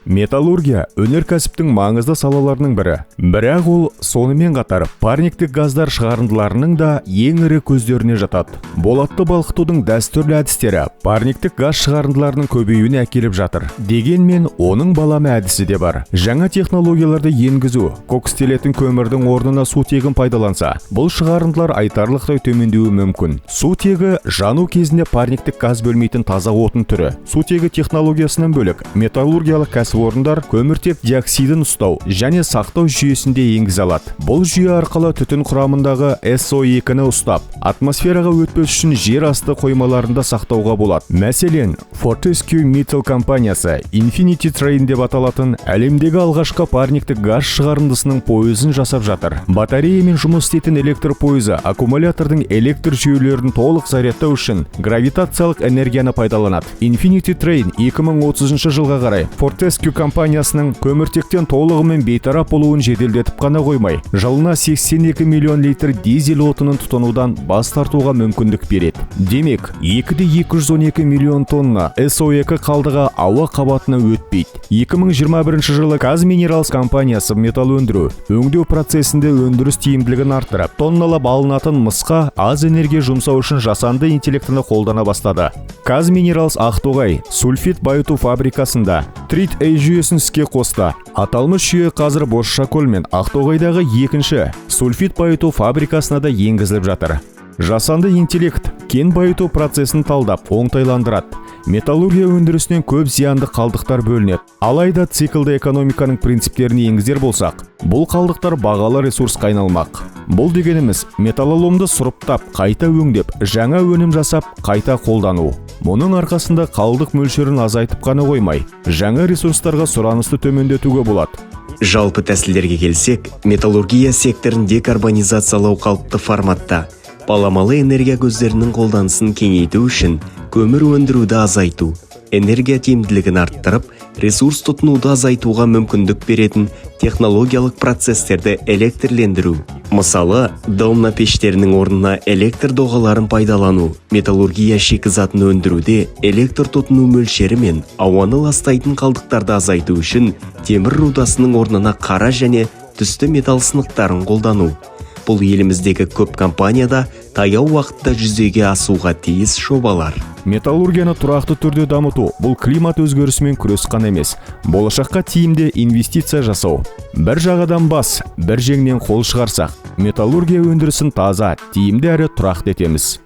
Металлургия өнеркәсіптің маңызды салаларының бірі. Бірақ ол сонымен қатар парниктік газдар шығарындыларының да ең ірі көздеріне жатады. Болатты балқытудың дәстүрлі әдістері парниктік газ шығарындыларының көбеюіне әкеліп жатыр. Дегенмен оның балама әдісі де бар. Жаңа технологияларды енгізу, кокстелетін көмірдің орнына сутегін пайдаланса, бұл шығарындылар айтарлықтай төмендеуі мүмкін. Сутегі жану кезінде парниктік газ бөлмейтін таза отын түрі. Сутегі технологиясынан бөлек металлургиялық кәсіпорындар көміртек диоксидін ұстау және сақтау жүйесінде енгізе алады. Бұл жүйе арқылы түтін құрамындағы SO2-ні ұстап, атмосфераға өтпес үшін жер асты қоймаларында сақтауға болады. Мәселен, Fortescue Metals компаниясы Infinity Train деп аталатын әлемдегі алғашқы парниктік газ шығарындысының пойызын жасап жатыр. Батареямен жұмыс істейтін электр пойызы аккумулятордың электр жүйелерін толық зарядтау үшін гравитациялық энергияны пайдаланады. Infinity Train 2030 жылға қарай Fortescue компаниясының көміртектен толығымен бейтарап болуын жеделдетіп қана қоймай, жылына 82 миллион литр дизель отынын тұтынудан бас тартуға мүмкіндік береді. Демек, 212 миллион тонна SO2 қалдығы ауа қабатына өтпейді. 2021 жылы Казминералс компаниясы металл өңдеу процесінде өндіріс тиімділігін арттырып, тонналап алынатын мысқа аз энергия жұмсау үшін жасанды интеллектіні қолдана бастады. Казминералс Ақтоғай сульфид байыту фабрикасында Treat-A жүйесін іске қосты. Аталмыш жүйе қазір Бозшакөл мен Ақтоғайдағы екінші сульфид байыту фабрикасына да енгізіліп жатыр. Жасанды интеллект кен байыту процесін талдап, оңтайландырады. Металлургия өндірісінен көп зиянды қалдықтар бөлінеді. Алайда циклді экономиканың принциптерін енгізер болсақ, бұл қалдықтар бағалы ресурсқа айналмақ. Бұл дегеніміз металлоломды сұрыптап, қайта өңдеп, жаңа өнім жасап, қайта қолдану. Мұның арқасында қалдық мөлшерін азайтып қана қоймай, жаңа ресурстарға сұранысты төмендетуге болады. Жалпы тәсілдерге келсек, металлургия секторын декарбонизациялау қалыпты форматта. Баламалы энергия көздерінің қолданысын кеңейту үшін көмір өндіруді азайту, энергия тиімділігін арттырып, ресурс тұтынуды азайтуға мүмкіндік беретін технологиялық процесстерді электрлендіру. Мысалы, домна пештерінің орнына электр доғаларын пайдалану, металлургия шикізатын өндіруде электр тұтыну мөлшері мен ауаны ластайтын қалдықтарды азайту үшін темір рудасының орнына қара және түсті металл сынықтарын қолдану. Бұл еліміздегі көп компанияда таяу уақытта жүзеге асуға тиіс жобалар. Металлургияны тұрақты түрде дамыту бұл климат өзгерісімен күрес қана емес, болашаққа тиімді инвестиция жасау. Бір жағадан бас, бір жеңнен қол шығарсақ, металлургия өндірісін таза, тиімді әрі тұрақты етеміз.